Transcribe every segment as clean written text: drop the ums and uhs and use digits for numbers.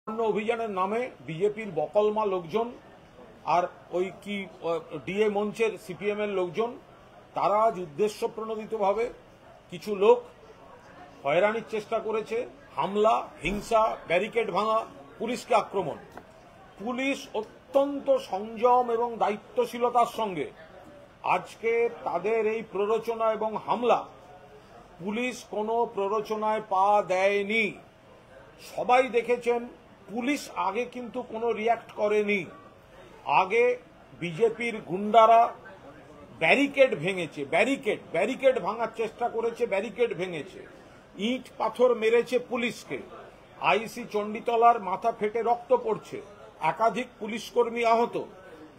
অভিযানের নামে বিজেপির বকলমা লোকজন আর ওই কি ডিএ মঞ্চের সিপিএম এর লোকজন তারা আজ উদ্দেশ্যপ্রণোদিতভাবে কিছু লোক হয়রানির চেষ্টা করেছে, হামলা, হিংসা, ব্যারিকেড ভাঙা, পুলিশকে আক্রমণ। পুলিশ অত্যন্ত সংযম এবং দায়িত্বশীলতার সঙ্গে আজকে তাদের এই প্ররোচনা এবং হামলা, পুলিশ কোনো প্ররোচনায় পা দেয়নি। সবাই দেখেছেন পুলিশ আগে কিন্তু কোনো রিয়াক্ট করেনি। আগে বিজেপির গুন্ডারা ব্যারিকেড ভেঙেছে, ব্যারিকেড ভাঙার চেষ্টা করেছে, ব্যারিকেড ভেঙেছে, ইট পাথর মেরেছে পুলিশকে। আইসি চণ্ডীতলার মাথা ফেটে রক্ত পড়ছে, একাধিক পুলিশ কর্মী আহত।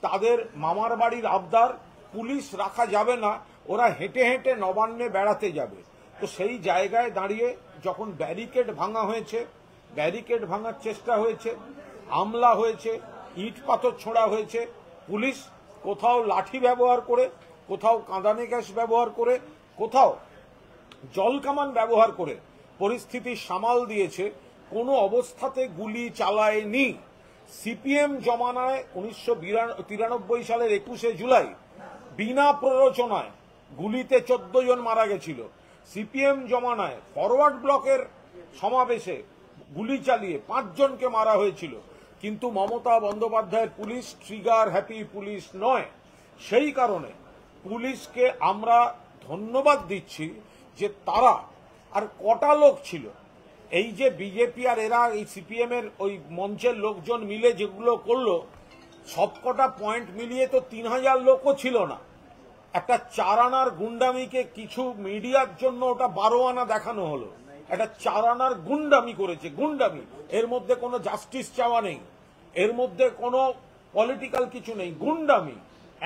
তাদের মামার বাড়ির আবদার পুলিশ রাখা যাবে না, ওরা হেঁটে হেঁটে নবান্নে বেড়াতে যাবে। তো সেই জায়গায় দাঁড়িয়ে যখন ব্যারিকেড ভাঙা হয়েছে, ব্যারিকেড ভাঙার চেষ্টা হয়েছে, হামলা হয়েছে, ইট পাথর ছোঁড়া হয়েছে, পুলিশ কোথাও লাঠি ব্যবহার করে, কোথাও কাঁদানে গ্যাস ব্যবহার করে, কোথাও জলকামান ব্যবহার করে পরিস্থিতি সামাল দিয়েছে, কোনো অবস্থাতে গুলি চালায়নি। সিপিএম জমানায় 1993 সালের 21শে জুলাই বিনা প্ররোচনায় গুলিতে 14 জন মারা গেছিল। সিপিএম জমানায় ফরওয়ার্ড ব্লকের সমাবেশে গুলি চালিয়ে 5 জনকে মারা হয়েছিল। কিন্তু মমতা বন্দ্যোপাধ্যায়ের পুলিশ ট্রিগার হ্যাপি পুলিশ নয়। সেই কারণে পুলিশকে আমরা ধন্যবাদ দিচ্ছি যে তারা, আর কটা লোক ছিল এই যে বিজেপি আর এরা এই সিপিএম এর ওই মঞ্চের লোকজন মিলে যেগুলো করলো, সবকটা পয়েন্ট মিলিয়ে তো 3000 লোকও ছিল না। একটা 4 আনার গুন্ডামিকে কিছু মিডিয়ার জন্য ওটা 12 আনা দেখানো হলো। একটা 4 আনার গুন্ডামি করেছে, গুন্ডামি। এর মধ্যে কোনো জাস্টিস চাওয়া নেই, এর মধ্যে কোনো পলিটিক্যাল কিছু নেই, গুন্ডামি।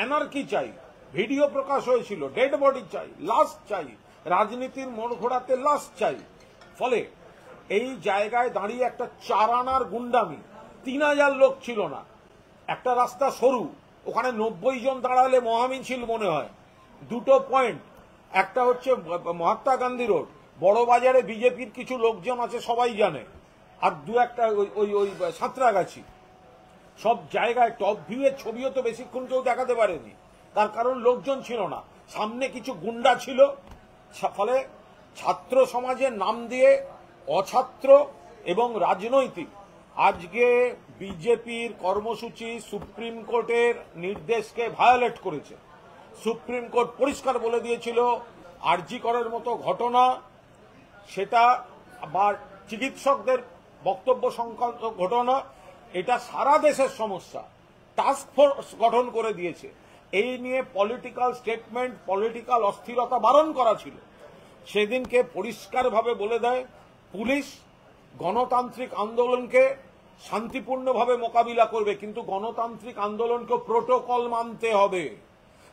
এনার্কি চাই, ভিডিও প্রকাশ হয়েছিল, ডেড বডি চাই, লাশ চাই, রাজনীতির মোড় ঘোরাতে লাশ চাই। ফলে এই জায়গায় দাঁড়িয়ে একটা 4 আনার গুন্ডামি, 3000 লোক ছিল না। একটা রাস্তা সরু, ওখানে 90 জন দাঁড়ালে মহামিছিল মনে হয়। দুটো পয়েন্ট, একটা হচ্ছে মহাত্মা গান্ধী রোড, বড় বাজারে বিজেপির কিছু লোকজন আছে সবাই জানে, আর দু একটা ওই ওই সাঁতরাগাছি। সব জায়গায় টপ ভিউয়ের ছবিও তো বেশিক্ষণ কেউ দেখাতে পারেনি, তার কারণ লোকজন ছিল না, সামনে কিছু গুন্ডা ছিল। ফলে ছাত্র সমাজের নাম দিয়ে অছাত্র এবং রাজনৈতিক আজকে বিজেপির কর্মসূচি সুপ্রিম কোর্টের নির্দেশকে ভায়োলেট করেছে। সুপ্রিম কোর্ট পরিষ্কার বলে দিয়েছিল আরজি করের মতো ঘটনা, সেটা বা চিকিৎসকদের বক্তব্য সংক্রান্ত ঘটনা, এটা সারা দেশের সমস্যা। টাস্ক ফোর্স গঠন করে দিয়েছে, এই নিয়ে পলিটিক্যাল স্টেটমেন্ট, পলিটিক্যাল অস্থিরতা বারণ করা ছিল। সেদিনকে পরিষ্কারভাবে বলে দেয় পুলিশ গণতান্ত্রিক আন্দোলনকে শান্তিপূর্ণভাবে মোকাবিলা করবে, কিন্তু গণতান্ত্রিক আন্দোলনকে প্রোটোকল মানতে হবে।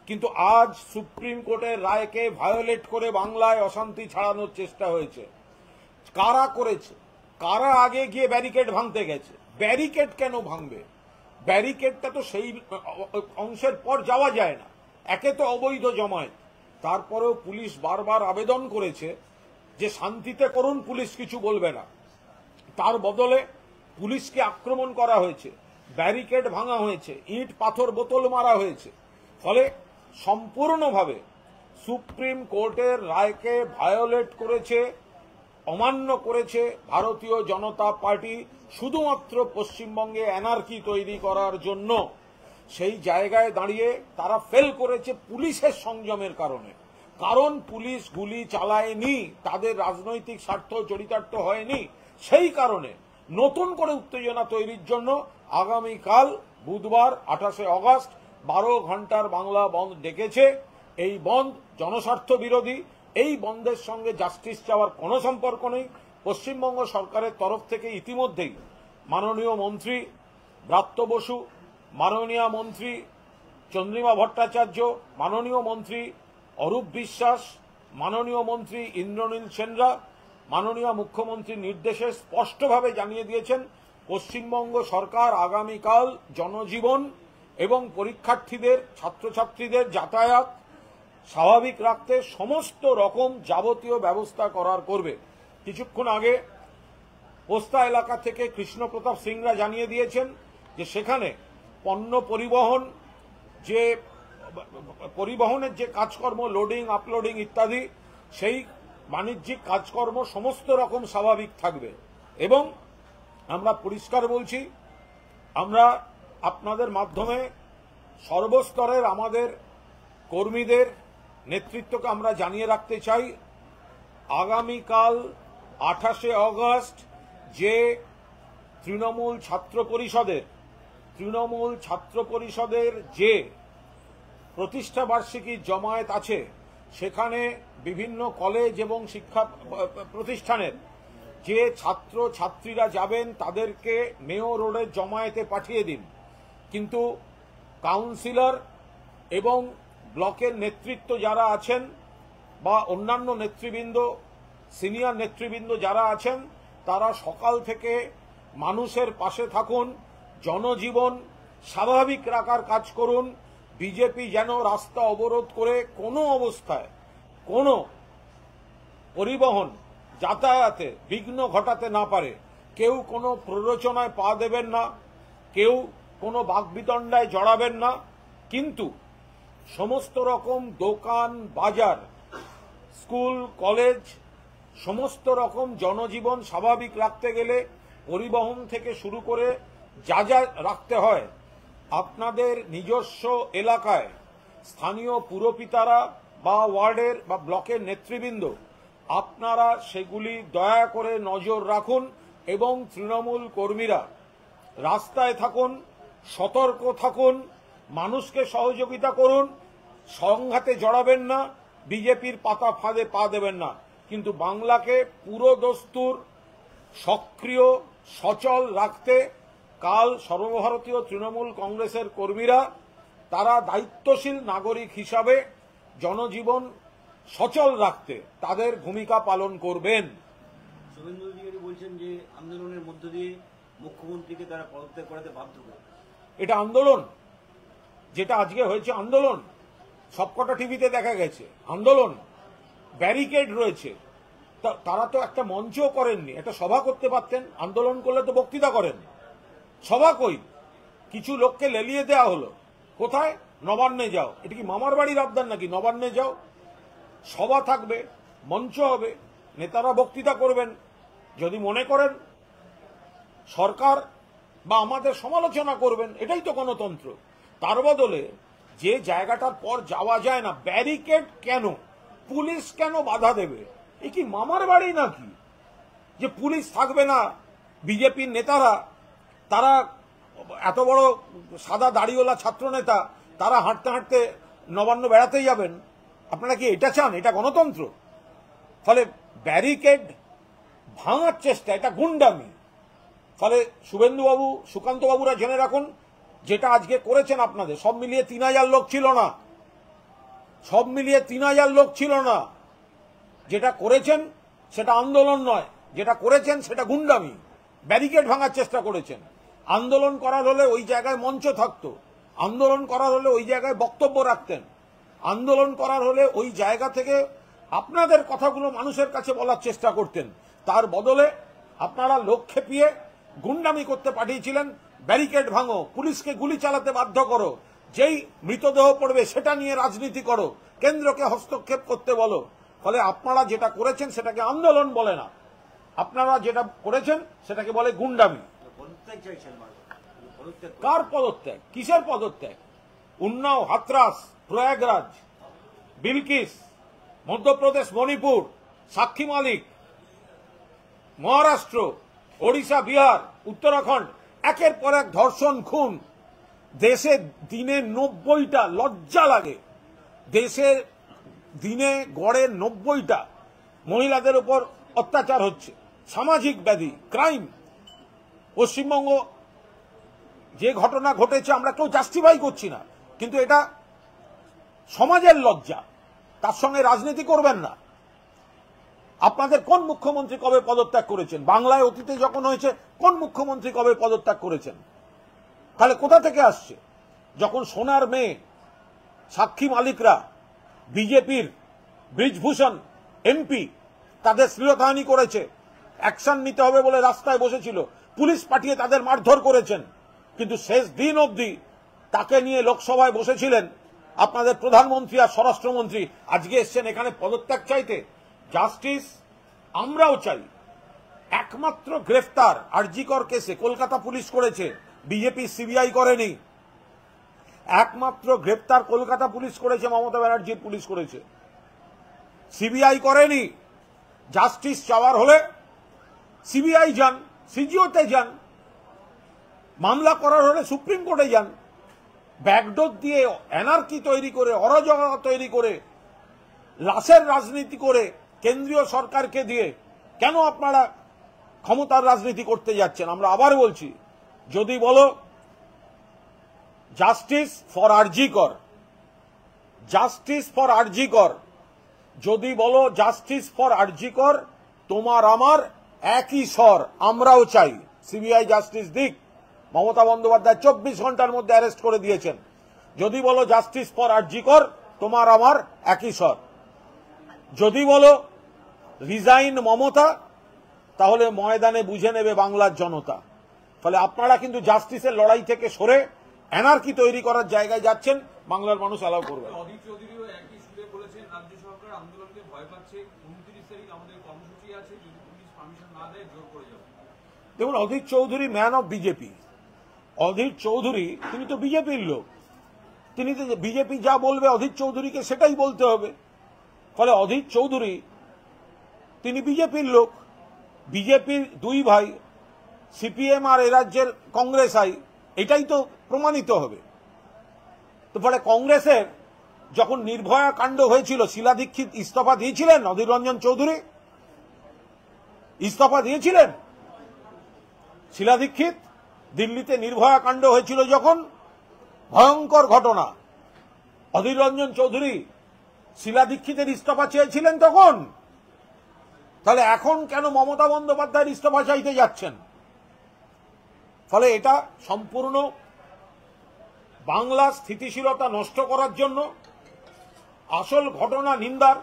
কিন্তু আজ সুপ্রিম কোর্টের রায়কে ভায়োলেট করে বাংলায় অশান্তি ছড়ানোর চেষ্টা হয়েছে। কারা করেছে? কারা আগে গিয়ে ব্যারিকেড ভাঙতে গেছে? ব্যারিকেড কেন ভাঙবে? ব্যারিকেডটা তো সেই অংশের পর যাওয়া যায় না, একে তো অবৈধ জমায়েত। তারপরেও পুলিশ বারবার আবেদন করেছে যে শান্তিতে করুন, পুলিশ কিছু বলবে না। তার বদলে পুলিশকে আক্রমণ করা হয়েছে, ব্যারিকেড ভাঙা হয়েছে, ইট পাথর বোতল মারা হয়েছে। ফলে সম্পূর্ণভাবে সুপ্রিম কোর্টের রায়কে ভায়োলেট করেছে, অমান্য করেছে ভারতীয় জনতা পার্টি, শুধুমাত্র পশ্চিমবঙ্গে অ্যানার্কি তৈরি করার জন্য। সেই জায়গায় দাঁড়িয়ে তারা ফেল করেছে পুলিশের সংযমের কারণে। কারণ পুলিশ গুলি চালায়নি, তাদের রাজনৈতিক স্বার্থ চরিতার্থ হয়নি। সেই কারণে নতুন করে উত্তেজনা তৈরির জন্য আগামীকাল বুধবার 28শে অগস্ট 12 ঘন্টার বাংলা বন্ধ ডেকেছে। এই বন্ধ জনস্বার্থ বিরোধী, এই বন্ধের সঙ্গে জাস্টিস চাওয়ার কোনো সম্পর্ক নেই। পশ্চিমবঙ্গ সরকারের তরফ থেকে ইতিমধ্যেই মাননীয় মন্ত্রী ব্রাত্য বসু, মাননীয় মন্ত্রী চন্দ্রিমা ভট্টাচার্য, মাননীয় মন্ত্রী অরূপ বিশ্বাস, মাননীয় মন্ত্রী ইন্দ্রনীল সেনরা, মাননীয় মুখ্যমন্ত্রীর নির্দেশে স্পষ্টভাবে জানিয়ে দিয়েছেন পশ্চিমবঙ্গ সরকার আগামীকাল জনজীবন এবং পরীক্ষার্থীদের, ছাত্রছাত্রীদের যাতায়াত স্বাভাবিক রাখতে সমস্ত রকম যাবতীয় ব্যবস্থা করবে। কিছুক্ষণ আগে পোস্তা এলাকা থেকে কৃষ্ণপ্রতাপ সিংরা জানিয়ে দিয়েছেন যে সেখানে পণ্য পরিবহনের যে কাজকর্ম, লোডিং আপলোডিং ইত্যাদি, সেই বাণিজ্যিক কাজকর্ম সমস্ত রকম স্বাভাবিক থাকবে। এবং আমরা পরিষ্কার বলছি, আমরা আপনাদের মাধ্যমে সর্বস্তরের আমাদের কর্মীদের নেতৃত্বকে আমরা জানিয়ে রাখতে চাই, আগামীকাল 28শে অগস্ট যে তৃণমূল ছাত্র পরিষদের যে প্রতিষ্ঠা বার্ষিকীর জমায়েত আছে, সেখানে বিভিন্ন কলেজ এবং শিক্ষা প্রতিষ্ঠানের যে ছাত্র ছাত্রীরা যাবেন তাদেরকে মেয়ো রোডের জমায়েতে পাঠিয়ে দিন। কিন্তু কাউন্সিলর এবং ব্লকের নেতৃত্ব যারা আছেন বা অন্যান্য নেতৃবৃন্দ, সিনিয়র নেতৃবৃন্দ যারা আছেন, তারা সকাল থেকে মানুষের পাশে থাকুন, জনজীবন স্বাভাবিক রাখার কাজ করুন। বিজেপি যেন রাস্তা অবরোধ করে কোনো অবস্থায় কোনো পরিবহন যাতায়াতে বিঘ্ন ঘটাতে না পারে। কেউ কোনো প্ররোচনায় পা দেবেন না, কেউ কোনো বাকবিতণ্ডায় জড়াবেন না। কিন্তু সমস্ত রকম দোকান, বাজার, স্কুল, কলেজ, সমস্ত রকম জনজীবন স্বাভাবিক রাখতে গেলে পরিবহন থেকে শুরু করে যা যা রাখতে হয়, আপনাদের নিজস্ব এলাকায় স্থানীয় পুরপিতারা বা ওয়ার্ডের বা ব্লকের নেতৃবৃন্দ, আপনারা সেগুলি দয়া করে নজর রাখুন। এবং তৃণমূল কর্মীরা রাস্তায় থাকুন, সতর্ক থাকুন, মানুষকে সহযোগিতা করুন, সংঘাতে জড়াবেন না, বিজেপির পাতা ফাঁদে পা দেবেন না। কিন্তু বাংলাকে পুরো দস্তুর সক্রিয় সচল রাখতে কাল সর্বভারতীয় তৃণমূল কংগ্রেসের কর্মীরা তারা দায়িত্বশীল নাগরিক হিসাবে জনজীবন সচল রাখতে তাদের ভূমিকা পালন করবেন। শুভেন্দু অধিকারী বলছেন যে আন্দোলনের মধ্য দিয়ে মুখ্যমন্ত্রীকে তারা পদত্যাগ করাতে বাধ্য করে। এটা আন্দোলন, যেটা আজকে হয়েছে আন্দোলন, সবকটা টিভিতে দেখা গেছে আন্দোলন, ব্যারিকেড রয়েছে। তারা তো একটা মঞ্চও করেননি, একটা সভা করতে পারতেন। আন্দোলন করলে তো বক্তৃতা করেন, সভা কই? কিছু লোককে লেলিয়ে দেওয়া হলো। কোথায়? নবান্নে যাও। এটা কি মামার বাড়ির আবদার নাকি? নবান্নে যাও, সভা থাকবে, মঞ্চ হবে, নেতারা বক্তৃতা করবেন। যদি মনে করেন সরকার বা আমাদের সমালোচনা করবেন, এটাই তো গণতন্ত্র। তার বদলে যে জায়গাটার পর যাওয়া যায় না, ব্যারিকেড কেন? পুলিশ কেন বাধা দেবে? এ কি মামার বাড়ি নাকি যে পুলিশ থাকবে না? বিজেপির নেতারা, তারা এত বড় সাদা দাড়িওয়ালা ছাত্র নেতা, তারা হাঁটতে হাঁটতে নবান্ন বেড়াতে যাবেন? আপনারা কি এটা চান? এটা গণতন্ত্র? ফলে ব্যারিকেড ভাঙার চেষ্টা, এটা গুন্ডামি। ফলে শুভেন্দুবাবু, সুকান্তবাবুরা জেনে রাখুন, যেটা আজকে করেছেন আপনাদের, সব মিলিয়ে 3000 লোক ছিল না, সব মিলিয়ে 3000 লোক ছিল না। যেটা করেছেন সেটা আন্দোলন নয়, যেটা করেছেন সেটা গুন্ডামি। ব্যারিকেড ভাঙার চেষ্টা করেছেন। আন্দোলন করার হলে ওই জায়গায় মঞ্চ থাকতো, আন্দোলন করার হলে ওই জায়গায় বক্তব্য রাখতেন, আন্দোলন করার হলে ওই জায়গা থেকে আপনাদের কথাগুলো মানুষের কাছে বলার চেষ্টা করতেন। তার বদলে আপনারা লোক খেপিয়ে গুন্ডামি করতে পাঠিয়েছিলেন। ব্যারিকেড ভাঙো, পুলিশকে গুলি চালাতে বাধ্য করো, যেই মৃতদেহ পড়বে সেটা নিয়ে রাজনীতি করো, কেন্দ্রকে হস্তক্ষেপ করতে বলো। ফলে আপনারা যেটা করেছেন সেটাকে আন্দোলন বলে না, আপনারা যেটা করেছেন সেটাকে বলে গুন্ডামি। কার পদত্যাগ? কিসের পদত্যাগ? উন্নাও, হাতরাস, প্রয়াগরাজ, বিলকিস, মধ্যপ্রদেশ, মণিপুর, সাক্ষী মালিক, মহারাষ্ট্র, ওড়িশা, বিহার, উত্তরাখণ্ড, একের পর এক ধর্ষণ, খুন। দেশে দিনে 90টা, লজ্জা লাগে, দেশে দিনে গড়ে 90টা মহিলাদের উপর অত্যাচার হচ্ছে। সামাজিক ব্যাধি, ক্রাইম। পশ্চিমবঙ্গ যে ঘটনা ঘটেছে আমরা কেউ জাস্টিফাই করছি না, কিন্তু এটা সমাজের লজ্জা। তার সঙ্গে রাজনীতি করবেন না। আপনাদের কোন মুখ্যমন্ত্রী কবে পদত্যাগ করেছেন? বাংলায় অতীতে যখন হয়েছে কোন মুখ্যমন্ত্রী কবে পদত্যাগ করেছেন? তাহলে কোথা থেকে আসছে? যখন সোনার মেয়ে সাক্ষী মালিকরা, বিজেপির ব্রিজভূষণ এমপি, তাদের শ্লীলতাহানি করেছে, অ্যাকশন নিতে হবে বলে রাস্তায় বসেছিল, পুলিশ পাঠিয়ে তাদের মারধর করেছেন, কিন্তু শেষ দিন অবধি তাকে নিয়ে লোকসভায় বসেছিলেন আপনাদের প্রধানমন্ত্রী আর স্বরাষ্ট্রমন্ত্রী। আজকে এসছেন এখানে পদত্যাগ চাইতে। জাস্টিস আমরাও চাই। একমাত্র গ্রেফতার আরজিকর কেসে কলকাতা পুলিশ করেছে, বিজেপি সিবিআই করেনি। একমাত্র গ্রেফতার কলকাতা পুলিশ করেছে, মমতা ব্যানার্জির পুলিশ করেছে, সিবিআই করেনি। জাস্টিস চাওয়ার হলে সিবিআই যান, সিজিওতে যান, মামলা করার হলে সুপ্রিম কোর্টে যান। ব্যাকডোর দিয়ে অ্যানার্কি তৈরি করে, অরাজকতা তৈরি করে, লাশের রাজনীতি করে কেন্দ্রীয় সরকারকে দিয়ে কেন আপনারা ক্ষমতার রাজনীতি করতে যাচ্ছেন? আমরা আবার বলছি, যদি বলো justice for RG Kar, justice for RG Kar, যদি বলো জাস্টিস ফর আরজিকর, তোমার আমার একই স্বর, আমরাও চাই সিবিআই জাস্টিস দিক। মমতা বন্দ্যোপাধ্যায় 24 ঘন্টার মধ্যে অ্যারেস্ট করে দিয়েছেন। যদি বলো জাস্টিস ফর আরজিকর, তোমার আমার একই স্বর। যদি বলো রিজাইন মমতা, তাহলে ময়দানে বুঝে নেবে বাংলার জনতা। ফলে আপনারা কিন্তু জাস্টিসের লড়াই থেকে সরে অ্যানার্কি তৈরি করার জায়গায় যাচ্ছেন, বাংলার মানুষ অ্যালাউ করবে। অধীর চৌধুরীও একই সুরে বলেছেন রাজ্য সরকার আন্দোলনকে ভয় পাচ্ছে, 29 তারিখ আমাদের কর্মসূচি আছে, যদি পুলিশ পারমিশন না দেয় জোর করে যাবে। দেখুন, Adhir Chowdhury man of BJP. Adhir Chowdhury তিনি তো বিজেপির লোক, তিনি তো বিজেপি যা বলবে অধীর চৌধুরীকে সেটাই বলতে হবে। ফলে অধীর চৌধুরী তিনি বিজেপির লোক, বিজেপির দুই ভাই, সিপিএম আর এ রাজ্যের কংগ্রেস আই, এটাই তো প্রমাণিত হবে। তো ফলে কংগ্রেসের যখন নির্ভয়া কাণ্ড হয়েছিল, শীলা দীক্ষিত ইস্তফা দিয়েছিলেন, অধীর রঞ্জন চৌধুরী ইস্তফা দিয়েছিলেন। শীলা দীক্ষিত দিল্লিতে নির্ভয়া কাণ্ড হয়েছিল যখন, ভয়ঙ্কর ঘটনা, অধীর রঞ্জন চৌধুরী শীলা দীক্ষিতের ইস্তফা চেয়েছিলেন তখন। তাহলে এখন কেন মমতা বন্দ্যোপাধ্যায়ের ইস্তফা চাইতে যাচ্ছেন? ফলে এটা সম্পূর্ণ বাংলার স্থিতিশীলতা নষ্ট করার জন্য, আসল ঘটনা নিন্দার,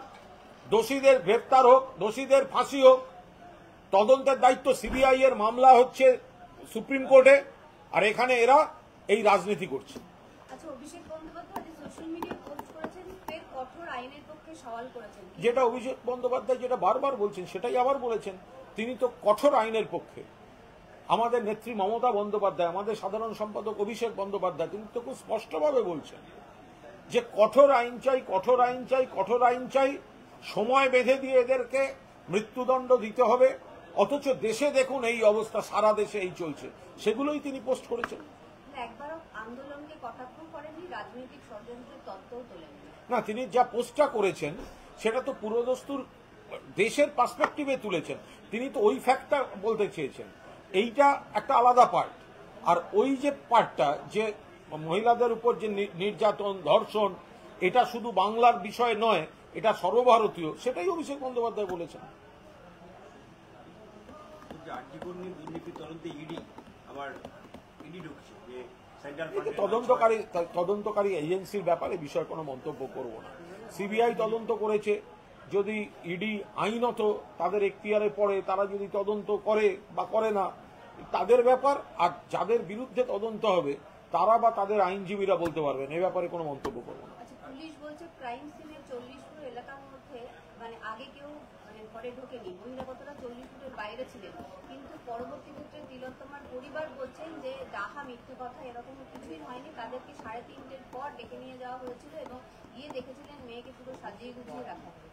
দোষীদের গ্রেপ্তার হোক, দোষীদের ফাঁসি হোক, তদন্তের দায়িত্ব সিবিআই এর, মামলা হচ্ছে সুপ্রিম কোর্টে, আর এখানে এরা এই রাজনীতি করছে। আচ্ছা, অভিষেক বন্দ্যোপাধ্যায় সোশ্যাল মিডিয়ায় পোস্ট করেছেন, ফের কঠোর আইনের পক্ষে সওয়াল করেছেন। যেটা অভিষেক বন্দ্যোপাধ্যায় যেটা বারবার বলছেন সেটাই আবার বলেছেন, তিনি তো কঠোর আইনের পক্ষে। আমাদের নেত্রী মমতা বন্দ্যোপাধ্যায়, আমাদের সাধারণ সম্পাদক অভিষেক বন্দ্যোপাধ্যায়, তিনি তো খুব স্পষ্টভাবে বলছেন যে কঠোর আইন চাই, কঠোর আইন চাই, কঠোর আইন চাই, সময় বেঁধে দিয়ে এদেরকে মৃত্যুদণ্ড দিতে হবে। অথচ দেশে দেখুন এই অবস্থা, সারা দেশে এই চলছে, সেগুলোই তিনি পোস্ট করেছেন। একবারও আন্দোলনকে কটাক্ষ করেননি, রাজনৈতিক ষড়যন্ত্রের তত্ত্বও তোলেননি। না, তিনি যা পোস্টটা করেছেন সেটা তো পুরোদস্তুর দেশের পার্সপেক্টিভে তুলেছেন। তিনি তো ওই ফ্যাক্টটা বলতে চেয়েছেন, এইটা একটা আলাদা পার্ট। আর ওই যে পার্টটা, যে মহিলাদের উপর যে নির্যাতন, ধর্ষণ, এটা শুধু বাংলার বিষয় নয়, এটা সর্বভারতীয়, সেটাই অভিষেক বন্দ্যোপাধ্যায় বলেছেন। আর্টিকল নিয়ে দুর্নীতির তদন্তে ইডি আবার ইডি ঢুকছে, যে তদন্তকারী এজেন্সির ব্যাপারে বিষয়ে কোনো মন্তব্য করব না। সিবিআই তদন্ত করেছে, যদি ইডি আইনত তাদের এখতিয়ারে পড়ে, তারা যদি তদন্ত করে বা করে না, তাদের ব্যাপার। আর যাদের বিরুদ্ধে তদন্ত হবে তারা বা তাদের আইনজীবীরা বলতে পারবেন, এ ব্যাপারে কোনো মন্তব্য করব না। আচ্ছা, পুলিশ বলছে ক্রাইম সিনের 40 ফুট এলাকার মধ্যে আগে কেউ ঘরে ঢোকেনি, বহিরাগতরা 40 ফুটের বাইরে ছিলেন, কিন্তু পরবর্তী ক্ষেত্রে তিলোত্তমার পরিবার বলছেন যে ডাহা মিথ্যে কথা, এরকম কিছুই হয়নি, তাদেরকে 3:30-এর পর ডেকে নিয়ে যাওয়া হয়েছিল এবং গিয়ে দেখেছিলেন মেয়েকে পুরো সাজিয়ে গুছিয়ে রাখা হয়েছে।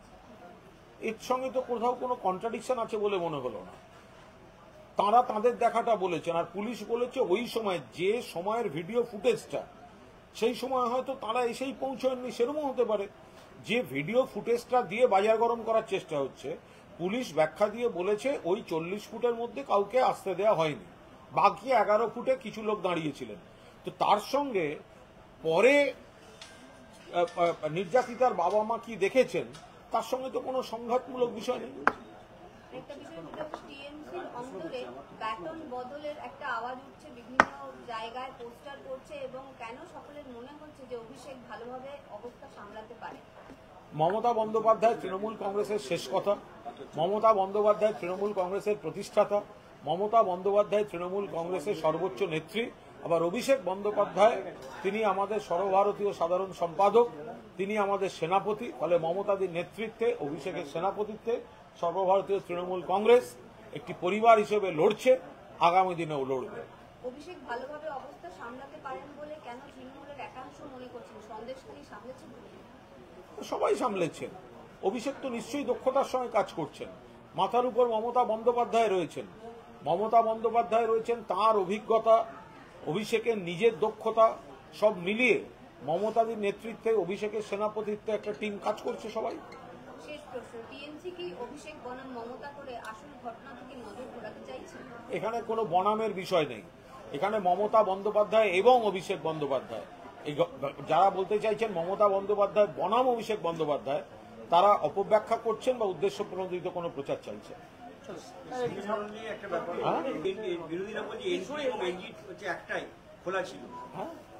এর সঙ্গে তো কোথাও কোনো কন্ট্রাডিকশন আছে বলে মনে হলো না। তারা তাদের দেখাটা বলেছেন, আর পুলিশ বলেছে ওই সময় যে সময়ের ভিডিও ফুটেজটা, সেই সময় হয়তো তারা এসেই পৌঁছয়নি, সেরকম হতে পারে। যে ভিডিও ফুটেজটা দিয়ে বাজার গরম করার চেষ্টা হচ্ছে, পুলিশ ব্যাখ্যা দিয়ে বলেছে ওই 40 ফুটের মধ্যে কাউকে আসতে দেওয়া হয়নি, বাকি 11 ফুটে কিছু লোক দাঁড়িয়েছিলেন। তো তার সঙ্গে পরে নির্যাতিতার বাবা মা কি দেখেছেন, তার সঙ্গে তো কোনো সংঘাতমূলক বিষয় নেই। একটা বিষয় যেটা টিএমসির অন্তরে ব্যাটন বদলের একটা আওয়াজ উঠছে, বিভিন্ন জায়গায় পোস্টার করছে, এবং কেন সকলের মনে হচ্ছে যে অভিষেক ভালোভাবে অবস্থা সামলাতে পারে। মমতা বন্দ্যোপাধ্যায় তৃণমূল কংগ্রেসের শেষ কথা, মমতা বন্দ্যোপাধ্যায় তৃণমূল কংগ্রেসের প্রতিষ্ঠাতা, মমতা বন্দ্যোপাধ্যায় তৃণমূল কংগ্রেসের সর্বোচ্চ নেত্রী, আবার অভিষেক বন্দ্যোপাধ্যায় তিনি আমাদের সর্বভারতীয় সাধারণ সম্পাদক, তিনি আমাদের সেনাপতি। ফলে মমতাদির নেতৃত্বে, অভিষেকের সেনাপতিত্বে সর্বভারতীয় তৃণমূল কংগ্রেস একটি পরিবার হিসেবে লড়ছে, আগামী দিনেও লড়বে। অভিষেক ভালোভাবে অবস্থা সামলাতে পারেন বলে কেন তৃণমূলের একাংশ মনে করছেন? সন্দেশখালী সামলেছেন বলে? সবাই সামলেছেন। অভিষেক তো নিশ্চয়ই দক্ষতার সঙ্গে কাজ করছেন। মাথার উপর মমতা বন্দ্যোপাধ্যায় রয়েছেন, মমতা বন্দ্যোপাধ্যায় রয়েছেন, তাঁর অভিজ্ঞতা, অভিষেকের নিজের দক্ষতা সব মিলিয়ে মমতাদির নেতৃত্বে, অভিষেকের সেনাপতিত্বে একটা টিম কাজ করছে সবাই। শেষ প্রশ্ন, টিএমসি কি অভিষেক বনাম মমতা করে আসল ঘটনা থেকে নজর ঘোরাতে চাইছেন? এখানে কোনো বনামের বিষয় নেই, এখানে মমতা বন্দ্যোপাধ্যায় এবং অভিষেক বন্দ্যোপাধ্যায়, যারা বলতে চাইছেন মমতা বন্দ্যোপাধ্যায় বনাম অভিষেক বন্দ্যোপাধ্যায়, তারা অপব্যাখ্যা করছেন বা উদ্দেশ্য প্রণোদিত কোনো প্রচার চাইছে। সেমিনার নিয়ে একটা ব্যাপার, বিরোধীরা বলছে এন্ট্রি এবং এক্সিট হচ্ছে একটাই খোলা ছিল।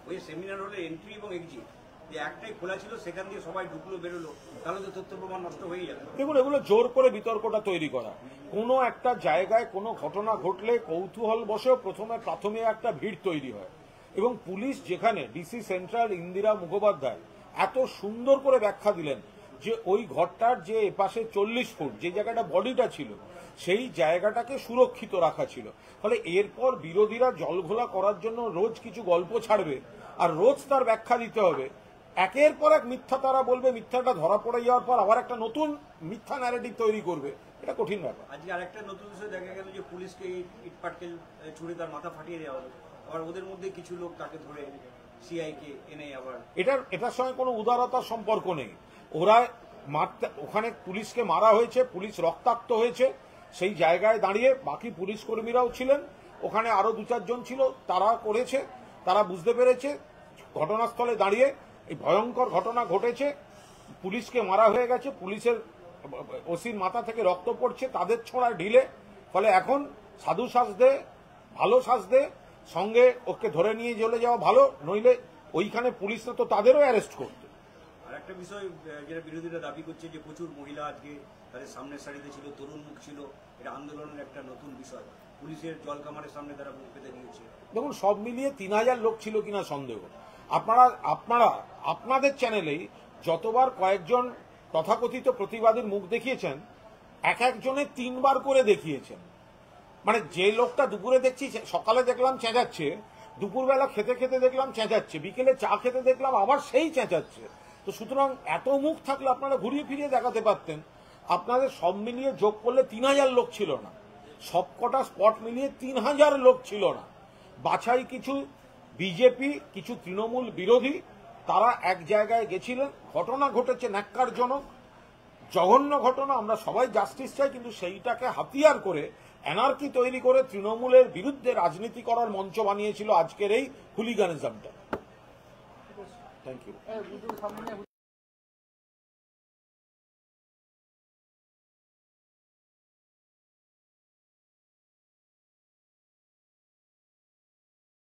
ওই সেমিনার হলে এন্ট্রি এবং এক্সিট যে একটাই খোলা ছিল, সেখান দিয়ে সবাই ঢুকলো বেরোলো, তাহলে তো তথ্য প্রমাণ নষ্ট হয়ে যাবে। দেখুন, এগুলো জোর করে বিতর্কটা তৈরি করা। কোনো একটা জায়গায় কোনো ঘটনা ঘটলে কৌতূহল বসেও প্রথমে প্রাথমিক একটা ভিড় তৈরি হয়, এবং পুলিশ যেখানে ডিসি সেন্ট্রাল ইন্দিরা মুখোপাধ্যায় এত সুন্দর করে ব্যাখ্যা দিলেন যে ওই ঘরটার যে এপাশে 40 ফুট যে জায়গাটা বডিটা ছিল, সেই জায়গাটাকে সুরক্ষিত রাখা ছিল। ফলে এরপর বিরোধীরা জলঘোলা করার জন্য রোজ কিছু গল্প ছাড়বে, আর রোজ তার ব্যাখ্যা দিতে হবে। একের পর এক মিথ্যা তারা বলবে, মিথ্যাটা ধরা পড়ে যাওয়ার পর আবার একটা নতুন মিথ্যা ন্যারেটিভ তৈরি করবে, এটা কঠিন ব্যাপার। আজকে আরেকটা নতুন বিষয় দেখা গেল যে পুলিশকে ইটপাটকেল ছুড়ে তার মাথা ফাটিয়ে দেওয়া হলো, আবার ওদের মধ্যে কিছু লোক তাকে ধরে সিআই কে এনে আবার এটার সঙ্গে কোনো উদারতার সম্পর্ক নেই। ওরা মারতে, ওখানে পুলিশকে মারা হয়েছে, পুলিশ রক্তাক্ত হয়েছে, সেই জায়গায় দাঁড়িয়ে বাকি পুলিশ কর্মীরাও ছিলেন, ওখানে আরো 2-4 জন ছিল, তারা করেছে, তারা বুঝতে পেরেছে ঘটনাস্থলে দাঁড়িয়ে এই ভয়ঙ্কর ঘটনা ঘটেছে, পুলিশকে মারা হয়ে গেছে, পুলিশের ওসির মাথা থেকে রক্ত পড়ছে, তাদের ছোঁড়া ঢিলে। ফলে এখন সাধু সাজদে, ভালো সাজদে, সঙ্গে ওকে ধরে নিয়ে চলে যাওয়া ভালো, নইলে ওইখানে পুলিশরা তো তাদেরও অ্যারেস্ট করতো। আর একটা বিষয় যেটা বিরোধীরা দাবি করছে যে প্রচুর মহিলা আজকে তাদের সামনের সারিতে ছিল, তরুণ মুখ ছিল, এটা আন্দোলনের একটা নতুন বিষয়। পুলিশের জলকামারের সামনে তারা মুখ পেতে দিয়েছে। দেখুন, সব মিলিয়ে 3000 লোক ছিল কিনা সন্দেহ। আপনাদের চ্যানেলেই যতবার কয়েকজন তথাকথিত প্রতিবাদীর মুখ দেখিয়েছেন, এক একজনে 3 বার করে দেখিয়েছেন। মানে যে লোকটা দুপুরে দেখছি, সকালে দেখলাম চেঁচাচ্ছে, দুপুরবেলা খেতে খেতে দেখলাম চেঁচাচ্ছে, বিকেলে চা খেতে দেখলাম আবার সেই চেঁচাচ্ছে। তো সুতরাং এত মুখ থাকলে আপনারা ঘুরিয়ে ফিরিয়ে দেখাতে পারতেন। আপনাদের সব মিলিয়ে যোগ করলে 3000 লোক ছিল না, সবকটা স্পট মিলিয়ে 3000 লোক ছিল না। বাছাই কিছু বিজেপি, কিছু তৃণমূল বিরোধী, তারা এক জায়গায় গেছিলেন। ঘটনা ঘটেছে ন্যাক্কারজনক, জঘন্য ঘটনা, আমরা সবাই জাস্টিস চাই, কিন্তু সেইটাকে হাতিয়ার করে অ্যানার্কি তৈরি করে তৃণমূলের বিরুদ্ধে রাজনীতি করার মঞ্চ বানিয়েছিল আজকের এই হুলিগানিজমটা। Thank you.